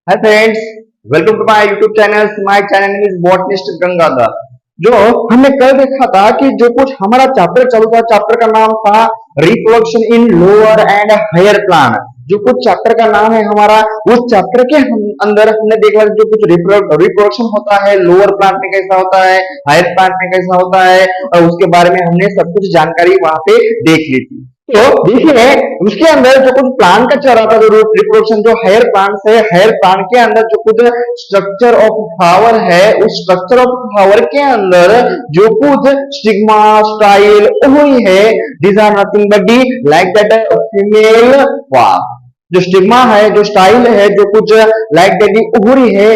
Hi friends, welcome to my YouTube channel. My channel name is botanist Gangadhar. जो हमने कल देखा था कि जो कुछ हमारा चैप्टर चल रहा था, चैप्टर का नाम था reproduction in lower and higher plant. जो कुछ चैप्टर का नाम है हमारा, उस चैप्टर के अंदर हमने देखा जो कुछ रिप्रोडक्शन होता है लोअर प्लांट में कैसा होता है, हायर प्लांट में कैसा होता है, और उसके बारे में हमने सब कुछ जानकारी वहां पे देख ली थी। तो देखिए उसके अंदर जो कुछ प्लांट का चल रहा था, जो रिप्रोडक्शन जो हायर प्लांट है, हायर प्लांट के अंदर जो कुछ स्ट्रक्चर ऑफ फ्लावर है, उस स्ट्रक्चर ऑफ फ्लावर के अंदर जो कुछ स्टिग्मा स्टाइल वही है, these are nothing but the like that female wow. जो स्टिग्मा है, जो स्टाइल है, जो कुछ लाइक दैट दी ओवरी है,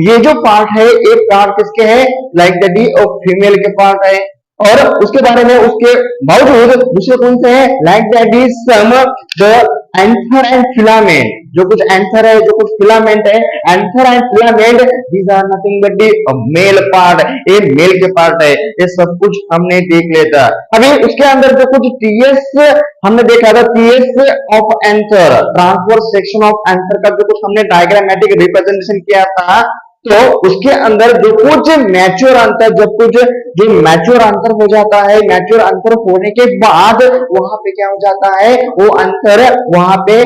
ये जो पार्ट है, एक पार्ट किसके है, लाइक दैट दी फीमेल के पार्ट है। और उसके बारे में उसके बावजूद दूसरे कौन से हैं, like that is some the anther and filament. जो कुछ एंथर है, जो कुछ फिलामेंट है, anther and filament, these are nothing but the male part, ये मेल के पार्ट है। ये सब कुछ हमने देख लेता। अभी उसके अंदर जो कुछ टीएस हमने देखा था, TS of anther, transverse section of anther का जो कुछ हमने डायग्रामेटिक रिप्रेजेंटेशन किया था, तो उसके अंदर जो कुछ मैच्योर अंतर, जब कुछ जो मैच्योर अंतर हो जाता है, मैच्योर अंतर होने के बाद वहां पे क्या हो जाता है, वो अंतर वहां पे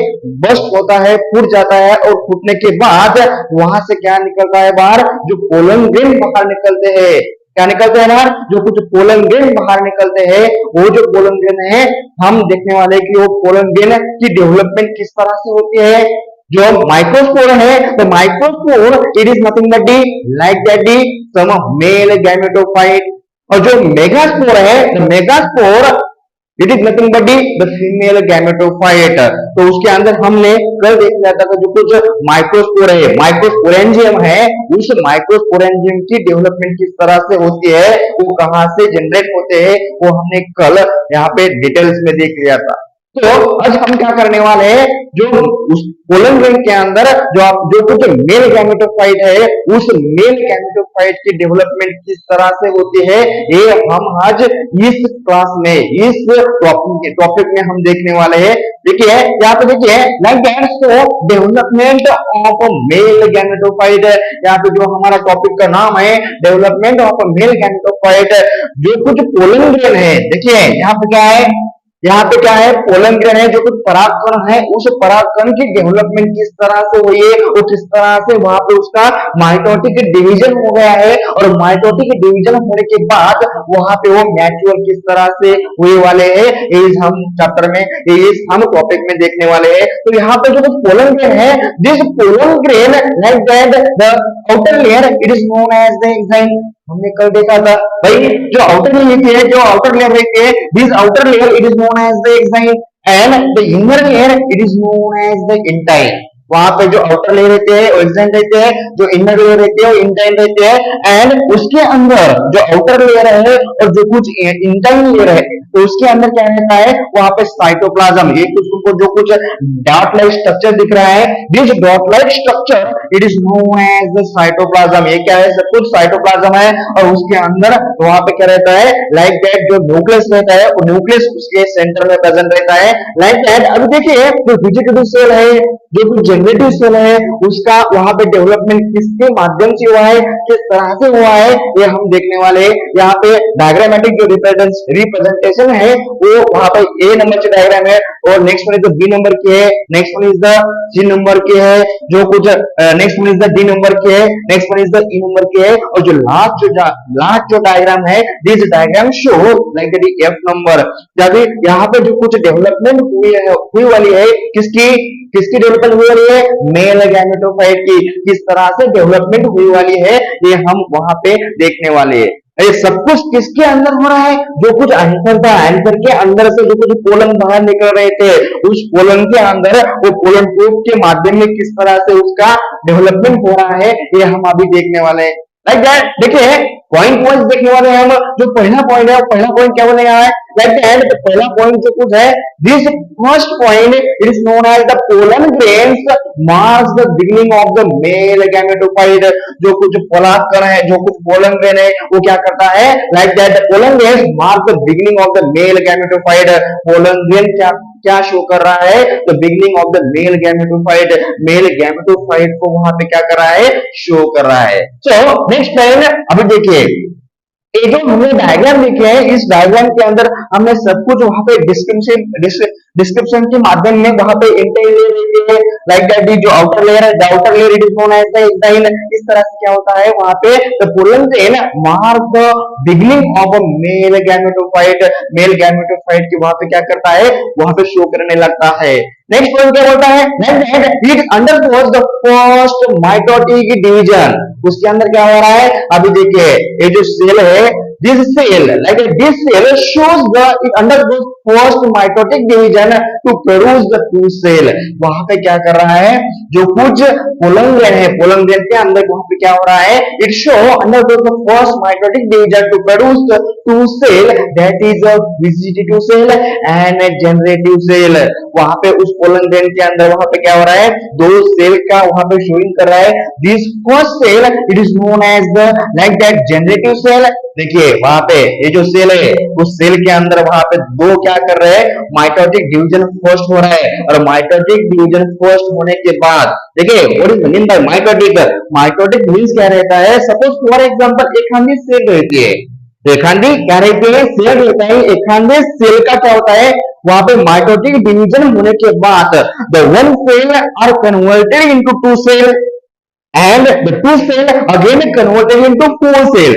बस्ट होता है, फूट जाता है, और फूटने के बाद वहां से क्या निकलता है बाहर, जो पोलन ग्रेन बाहर निकलते हैं। क्या निकलते हैं बाहर, जो कुछ पोलन ग्रेन बाहर निकलते हैं, वो जो पोलन ग्रेन है हम देखने वाले हैं कि वो पोलन ग्रेन की डेवलपमेंट किस तरह से होती है। जो माइक्रोस्पोर है, तो microspore it is nothing but the like that the some male gametophyte. और जो मेगास्पोर है, the megaspore it is nothing but the the female gametophyte. तो उसके अंदर हमने कल देख लिया था जो कुछ माइक्रोस्पोर है, माइक्रोस्पोरेंजियम है, उस माइक्रोस्पोरेंजियम की डेवलपमेंट किस तरह से होती है, वो कहां से जनरेट होते हैं, वो हमने कल यहाँ पे डिटेल्स में देख लिया था। तो आज हम क्या करने वाले हैं, जो उस पोलन ग्रेन के अंदर जो कुछ मेल गैमेटोफाइट है, उस मेल गैमेटोफाइट की डेवलपमेंट किस तरह से होती है, ये हम आज इस क्लास में, इस टॉपिक में हम देखने वाले हैं। देखिए यहाँ पे देखिए like that, so development of male gametophyte. यहाँ पे जो हमारा टॉपिक का नाम है डेवलपमेंट ऑफ मेल गैमेटोफाइट। जो कुछ पोलन ग्रेन है, देखिए यहाँ पे क्या है, यहाँ पे क्या है, पोलन ग्रेन है, जो कुछ परागकण है, उस परागकण की डेवलपमेंट किस तरह से हुई है, और किस तरह से वहां पे उसका माइटोटिक डिवीजन हो गया है, और माइटोटिक डिवीजन होने के बाद वहां पे वो मैच्योर किस तरह से हुए वाले हैं, ये हम चैप्टर में, ये हम टॉपिक में देखने वाले हैं। तो यहाँ पे जो कुछ पोलन ग्रेन है, this pollen grain like that the outer layer it is known as the enzyme. हमने कल देखा था भाई, जो आउटर लेयर है, जो आउटर लेयर रहती है, this outer layer it is known as the enzyme, and the inner layer it is known as the intine. वहां पे जो आउटर लेयर रहते हैं वो एंजाइम रहते हैं, जो इनर लेयर रहते हैं वो इंटाइन रहते हैं, एंड उसके अंदर जो आउटर लेयर है और जो कुछ इंटाइन लेयर है, तो उसके अंदर क्या रहता है, वहां पे साइटोप्लाज्म, ये कुछ तुमको जो कुछ डॉट लाइक स्ट्रक्चर दिख रहा है, this dot like structure it is known as the cytoplasm. ये क्या है, सब कुछ साइटोप्लाज्म है, और उसके अंदर वहां पे क्या रहता है, लाइक दैट जो न्यूक्लियस रहता है, वो न्यूक्लियस उसके सेंटर में प्रेजेंट रहता है, लाइक दैट। अभी देखिए जो वेजिटेटिव सेल है, जो कुछ जनरेटिव सेल है, उसका वहां पे डेवलपमेंट किसके माध्यम से हुआ है, किस तरह से हुआ है, ये हम देखने वाले हैं। यहाँ पे डायग्रामेटिक जो रिप्रेजेंटेशन है, वो वहां पे ए नंबर के डायग्राम है, और next one is the B number की है, next one is the C number की है, जो कुछ next one is the D number की है, next one is the E number की है, और जो लास्ट जो डायग्राम है, this diagram show like the F number. यहाँ पे जो कुछ डेवलपमेंट हुई वाली है, किसकी किसकी डेवलपमेंट हुई वाली है, मेल गैमेटोफाइट की, किस तरह से डेवलपमेंट हुई वाली है, ये हम वहां पे देखने वाले हैं। ये सब कुछ किसके अंदर हो रहा है, जो कुछ एंकर था, एंकर के अंदर से जो कुछ पोलन बाहर निकल रहे थे, उस पोलन के अंदर वो पोलन ट्यूब के माध्यम में किस तरह से उसका डेवलपमेंट हो रहा है, ये हम अभी देखने वाले हैं। लाइक दैट देखिए पॉइंट देखने वाले हैं हम। जो पहला पॉइंट है, पहला पॉइंट क्या बोलेगा है, लाइक दैट तो पहला पॉइंट जो कुछ है, this first point it is known as the pollen grains marks the beginning of the male gametophyte. जो कुछ परागकण है, जो कुछ पोलन ग्रेन है, वो क्या करता है, like that the pollen grains mark the beginning of the male gametophyte. Pollen grain क्या क्या शो कर रहा है, तो beginning of the male gametophyte को वहां पे क्या कर रहा है, शो कर रहा है। सो नेक्स्ट लाइन अभी देखिए, ये जो हमने डायग्राम लिखे हैं, इस डायग्राम के अंदर हमने सब कुछ वहां पे डिस्क्रिप्शन के माध्यम में वहां पे इंटरलेयर लिखे हैं, लाइक दैट जो आउटर लेयर है, the outer layer it is known as the intine. इस तरह से क्या होता है वहां पे, the pollen grain mark the beginning of a male gametophyte की वहां पे क्या करता है, वहां पे शो करने लगता है। नेक्स्ट पॉइंट क्या बोलता है, it undergoes the first mitotic division. उसके अंदर क्या हो रहा है, अभी देखिए ये जो सेल है, this cell like this cell shows the it undergoes first mitotic division to produce the two cell। वहां पे क्या कर रहा है, जो कुछ पोलन ग्रेन है, पोलन ग्रेन के अंदर वहां पे क्या हो रहा है, it show undergoes the first mitotic division to produce the two cell, that is a vegetative cell and a generative cell। वहां पे उस पोलन ग्रेन के अंदर वहां पे क्या हो रहा है, दो सेल का वहां पे शोइंग कर रहा है। This first cell it is known as the like that generative cell. देखिए वहां पे ये जो सेल है, उस सेल के अंदर वहां पे दो क्या कर रहे हैं, माइटोटिक डिवीजन फर्स्ट हो रहा है, और माइटोटिक डिवीजन फर्स्ट होने के बाद देखिए what is mean by mitotic. Mitotic means क्या रहता है, सपोज फॉर एग्जांपल एक खांडी सेल रहती है, तो एक खांडी क्या रहती है, सेल रहता है। एक खांडी सेल का क्या होता है, वहां पे माइटोटिक डिवीजन होने के बाद the one cell are converted into two cell and the two cell again converted into four cell.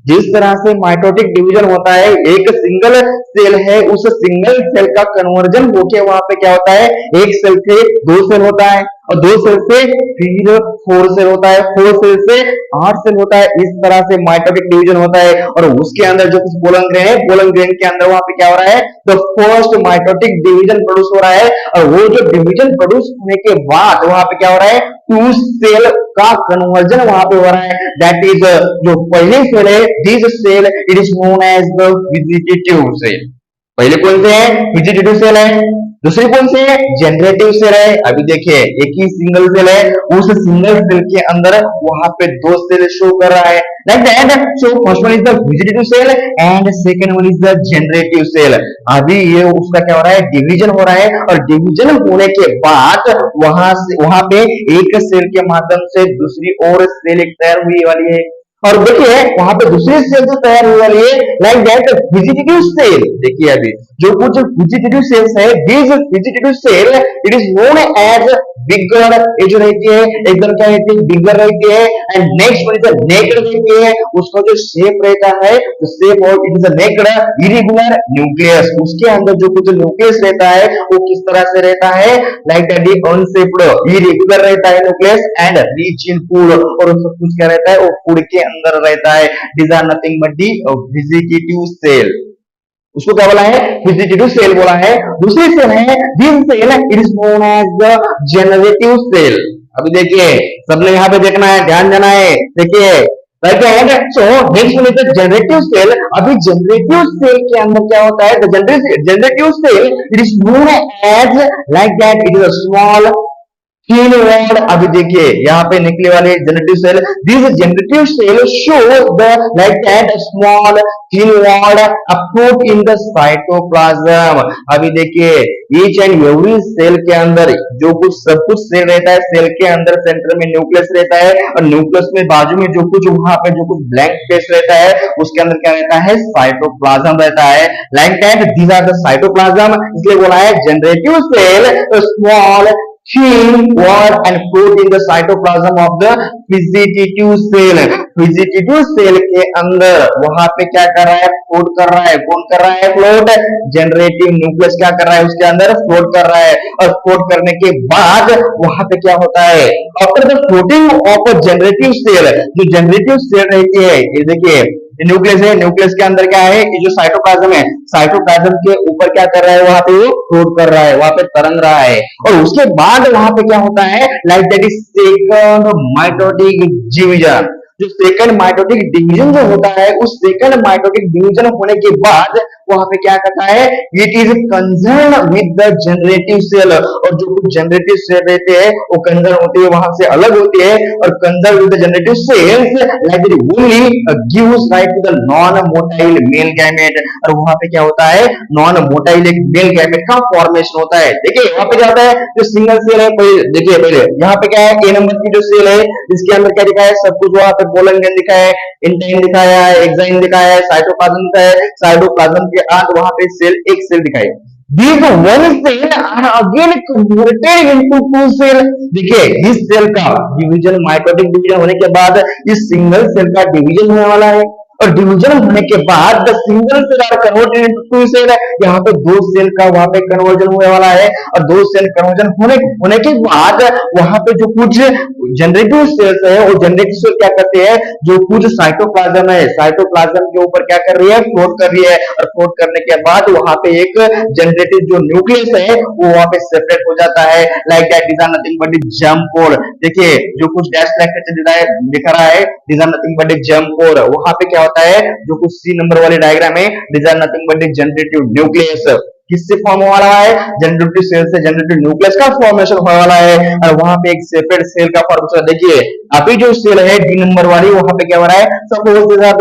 जिस तरह से माइटोटिक डिवीजन होता है, एक सिंगल सेल है, उस सिंगल सेल का कन्वर्जन होके वहां पे क्या होता है, एक सेल से दो सेल होता है, और दो सेल से फिर फोर सेल होता है, फोर सेल से आठ सेल होता है। इस तरह से माइटोटिक डिवीजन होता है, और उसके अंदर जो कुछ पोलन ग्रेन है, पोलन ग्रेन के अंदर वहां पे क्या हो रहा है, तो फर्स्ट माइटोटिक डिवीजन प्रोड्यूस हो रहा है, और वो जो डिवीजन प्रोड्यूस होने के बाद वहां पे क्या हो रहा है, टू सेल का कन्वर्जन वहां पे हो रहा है। दैट इज जो पहली सेल है, this cell it is known as the vegetative cell. पहले कौन से है, वेजिटेटिव सेल है, दूसरी कौन सी है, जनरेटिव सेल है। अभी देखिए एक ही सिंगल सेल है, उस सिंगल सेल के अंदर वहां पे दो सेल शो कर रहा है, like that. So first one is the vegetative cell and second one is the generative cell. अभी ये उसका क्या हो रहा है, डिवीजन हो रहा है, और डिवीजन होने के बाद वहां पे एक सेल के माध्यम से दूसरी और सेल एक तैयार हुई वाली है, और देखिए वहां पे दूसरी सेल जो तैयार होने वाली है, लाइक दैट वेजिटेटिव सेल। देखिए अभी जो कुछ वेजिटेटिव सेल्स है, this vegetative cell it is known as bigger. ये जो रहती है एकदम क्या रहती है, बिगर रहती है, and next one is naked रहती है। उसका जो शेप रहता है, तो शेप और it is a naked irregular nucleus. उसके अंदर जो कुछ न्यूक्लियस रहता है वो किस तरह से रहता है, लाइक दैट अनशेप्ड इरेगुलर रहता है nucleus, and rich in food, और सब कुछ क्या रहता है, वो फूड के अंदर रहता है। These are nothing but the vegetative cell. उसको क्या बोला है, वेजिटेटिव सेल बोला है। दूसरी सेल है, this cell it is known as the generative cell. अभी देखिए सबने यहाँ पे देखना है, ध्यान देना है। देखिए so next one is the generative cell. अभी जनरेटिव सेल के अंदर क्या होता है, the generative cell it is known as like that it is a small thin walled। अभी देखिए यहाँ पे निकले वाले generative cell, this generative cell show the like that small thin walled fruit in the cytoplasm। अभी देखिए each and every cell के अंदर जो कुछ सब कुछ सेल रहता है, सेल के अंदर सेंटर में न्यूक्लियस रहता है, और न्यूक्लियस में बाजू में जो कुछ वहां पे जो कुछ ब्लैंक स्पेस रहता है, उसके अंदर क्या रहता है, साइटोप्लाज्म रहता है। Like that these are the cytoplasm, इसलिए बोला है generative cell small thin walled and float in the cytoplasm of the vegetative cell। Vegetative cell के अंदर वहां पे क्या कर रहा है, फ्लोट कर रहा है। कौन कर रहा है फ्लोट, जनरेटिव न्यूक्लियस क्या कर रहा है, उसके अंदर फ्लोट कर रहा है। और फ्लोट करने के बाद वहां पे क्या होता है, after the floating of a generative cell, जो जनरेटिव सेल रहती है, ये देखिए न्यूक्लियस है, न्यूक्लियस के अंदर क्या है, ये जो साइटोप्लाज्म है, साइटोप्लाज्म के ऊपर क्या कर रहा है, वहां पे वो फ्लोट कर रहा है, वहां पे तरंग रहा है। और उसके बाद वहां पे क्या होता है, like that is second mitotic division. जो सेकंड माइटोटिक डिवीजन जो होता है, उस सेकंड माइटोटिक डिवीजन होने के बाद वहां पे क्या करता है, it is concern with the generative cell, और जो कुछ जनरेटिव सेल रहते हैं वो कंसर्न होते हैं, वहां से अलग होते हैं, और concern with the generative cells like only gives right to the non motile male gamete, और वहां पे क्या होता है, नॉन मोटाइल एक मेल गैमेट का फॉर्मेशन होता है। देखिए वहां पे क्या होता है, जो सिंगल सेल है, देखिए पहले यहाँ पे क्या है, ए नंबर की जो सेल है इसके अंदर क्या दिखा है, सब कुछ वहां पे पोलन ग्रेन दिखा है, इंटाइन दिखाया है, एक्साइन दिखाया है, साइटोप्लाज्म दिखाया है, साइटोप्लाज्म के अंत वहां पे सेल, एक सेल दिखाई। These one cell are again converted into two cell। देखिए इस सेल का डिवीजन, माइटोटिक डिवीजन होने के बाद इस सिंगल सेल का डिवीजन होने वाला है, और डिवीजन होने के बाद the single cell are converted into two cell, यहाँ पे दो सेल का वहां पे कन्वर्जन होने वाला है, और दो सेल कन्वर्जन होने के बाद वहां पे जो कुछ जनरेटिव सेल्स है, वो जनरेटिव सेल क्या करते हैं, जो कुछ साइटोप्लाज्म है, साइटोप्लाज्म के ऊपर क्या कर रही है, फ्लोट कर रही है, और फ्लोट करने के बाद वहां पे एक जनरेटिव जो न्यूक्लियस है वो वहां पे सेपरेट हो जाता है, like that this are nothing but jump code. देखिए जो कुछ डैश लाइक दिखा रहा है, this are nothing but jump code, वहां पे क्या होता है, जो कुछ सी नंबर वाले डायग्राम है, this are nothing but generative nucleus, किससे फॉर्म हो वाला है, जनरेटिव सेल से जनरेटिव न्यूक्लियस का फॉर्मेशन होने वाला है, और वहां पे एक सेपरेट सेल का फॉर्मेशन। देखिए अभी जो सेल है डी नंबर वाली, वहां पे क्या हो रहा है, सपोज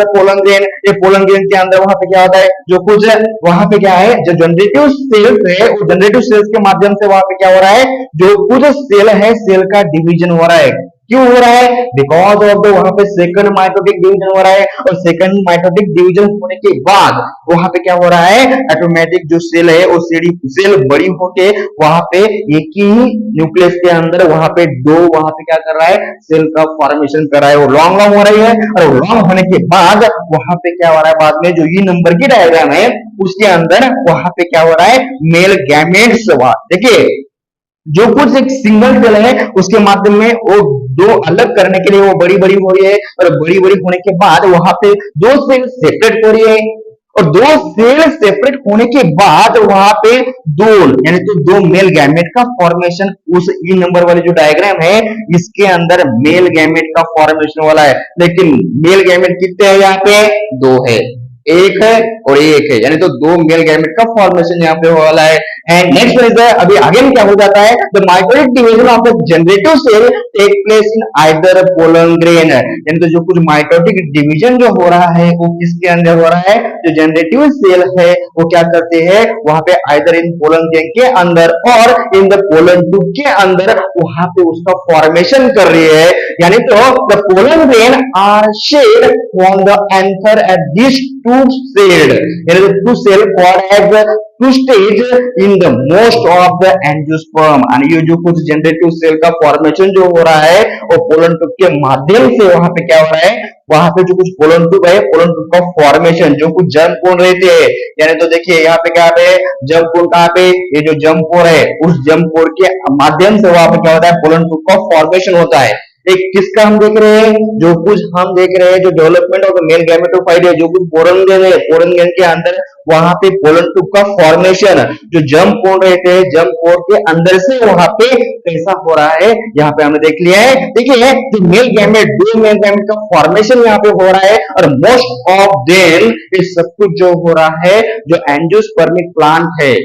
पोलन ग्रेन, ये पोलन ग्रेन के अंदर वहां पे क्या होता है, जो कुछ वहां पे क्या है, जो जनरेटिव सेल्स है, वो जनरेटिव सेल्स के माध्यम से वहां पे क्या हो रहा है, जो कुछ सेल है, सेल का डिवीजन हो रहा है। क्यों हो रहा है, बिकॉज ऑफ द वहां पे सेकंड माइटोटिक डिवीजन हो रहा है, और सेकंड माइटोटिक डिवीजन होने के बाद वहां पे क्या हो रहा है, ऑटोमेटिक जो सेल है वो सेल बड़ी होके वहां पे एक ही न्यूक्लियस के अंदर वहां पे दो, वहां पे क्या कर रहा है, सेल का फॉर्मेशन कर रहा है, वो लॉन्ग लॉन्ग हो रही है, और लॉन्ग होने के बाद वहां पे क्या हो रहा है, बाद में जो ई नंबर की डायग्राम है उसके अंदर वहां पे क्या हो रहा है, मेल गैमेट्स। देखिए जो कुछ एक सिंगल सेल है उसके माध्यम में वो दो अलग करने के लिए वो बड़ी बड़ी हो रही है, और बड़ी बड़ी होने के बाद वहां पे दो सेल सेपरेट हो रही है, और दो सेल सेपरेट होने के बाद वहां पे दो, यानी तो दो मेल गैमेट का फॉर्मेशन, उस ई नंबर वाले जो डायग्राम है इसके अंदर मेल गैमेट का फॉर्मेशन वाला है, लेकिन मेल गैमेट कितने हैं, यहाँ पे दो है, एक है और एक है, यानी तो दो मेल गैमेट का फॉर्मेशन यहाँ पे हो वाला है। एंड नेक्स्ट इज अभी आगे क्या हो जाता है, the mitotic division of the generative cell take place in either pollen grain, यानी तो जो कुछ माइटोटिक डिवीजन जो हो रहा है वो किसके अंदर हो रहा है, जो जनरेटिव सेल है वो क्या करते हैं, वहां पे आइदर इन पोलन ग्रेन के अंदर और इन द पोलन ट्यूब के अंदर वहां पे उसका फॉर्मेशन कर रही है, यानी तो the pollen grain are shed from the anther at this two celled, two cell called as two stage in the most of the angiosperm, and ये जो कुछ जनरेटिव सेल का फॉर्मेशन जो हो रहा है वो पोलन ट्यूब के माध्यम से वहां पे क्या हो रहा है, वहां पे जो कुछ पोलन ट्यूब है, पोलन ट्यूब का फॉर्मेशन, जो कुछ जर्म कोन रहते हैं, यानी तो देखिए यहाँ पे क्या पे जर्म कोन, कहाँ पे ये जो जर्म कोर है उस जर्म कोर के माध्यम से वहां पे क्या होता है, पोलन ट्यूब का फॉर्मेशन होता है। एक किसका हम देख रहे हैं, जो कुछ हम देख रहे हैं जो development of the male gametophyte है, जो कुछ पोलन ग्रेन है, पोलन ग्रेन के अंदर वहां पे पोलन ट्यूब का फॉर्मेशन, जो जर्म कोन रहते हैं जर्म कोर के अंदर से वहां पे कैसा हो रहा है, यहाँ पे हमने देख लिया है। देखिए जो मेल गैमेट, दो मेल गैमेट का फॉर्मेशन यहाँ पे हो रहा है, और मोस्ट ऑफ देम ये सब कुछ जो हो रहा है जो एंजियोस्पर्मिक प्लांट है।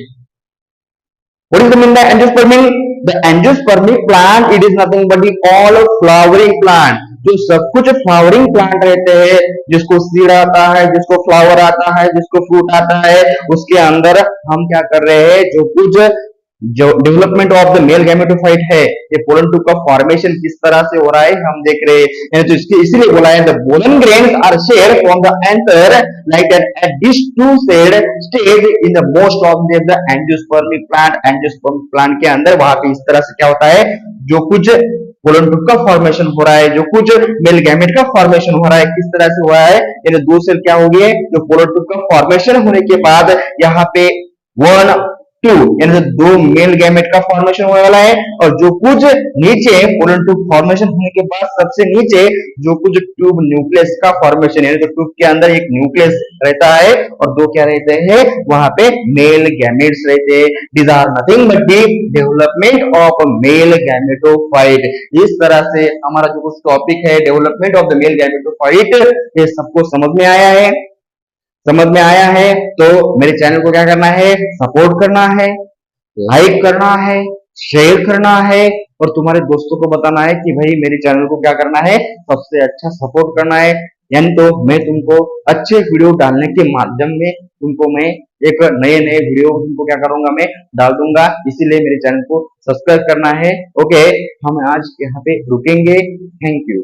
What is the mean by angiospermic? The angiospermic plant, it is nothing but the all flowering plant. जो सब कुछ फ्लावरिंग प्लांट रहते हैं, जिसको सीड आता है, जिसको फ्लावर आता है, जिसको फ्रूट आता है, उसके अंदर हम क्या कर रहे हैं, जो कुछ जो development of the male gametophyte है, ये पोलन ट्यूब का फॉर्मेशन किस तरह से हो रहा है हम देख रहे हैं। तो इसके इसीलिए बोला है the pollen grains are shed from the anther like that at this two celled stage in the most of the angiospermic plant. Angiospermic plant के अंदर वहां पे इस तरह से क्या होता है, जो कुछ पोलन ट्यूब का फॉर्मेशन हो रहा है, जो कुछ मेल गैमेट का फॉर्मेशन हो रहा है, किस तरह से हुआ है, यानी दो सेल क्या हो गए, जो पोलन ट्यूब का फॉर्मेशन होने के बाद यहाँ पे 1 2 यानी दो मेल गैमेट का फॉर्मेशन होने वाला है, और जो कुछ नीचे पोलन ट्यूब फॉर्मेशन होने के बाद सबसे नीचे जो कुछ ट्यूब न्यूक्लियस का फॉर्मेशन, यानी तो ट्यूब के अंदर एक न्यूक्लियस रहता है और दो क्या रहते हैं, वहां पे मेल गैमेट्स रहते हैं। These are nothing but the development of male gametophyte. इस तरह से हमारा जो कुछ टॉपिक है development of the male gametophyte, ये सबको समझ में आया है। समझ में आया है तो मेरे चैनल को क्या करना है, सपोर्ट करना है, लाइक करना है, शेयर करना है और तुम्हारे दोस्तों को बताना है कि भाई मेरे चैनल को क्या करना है, सबसे अच्छा सपोर्ट करना है। यानी तो मैं तुमको अच्छे वीडियो डालने के माध्यम में तुमको मैं एक नए नए वीडियो तुमको क्या करूंगा, मैं डाल दूंगा। इसीलिए मेरे चैनल को सब्सक्राइब करना है। ओके, हम आज यहाँ पे रुकेंगे। Thank you.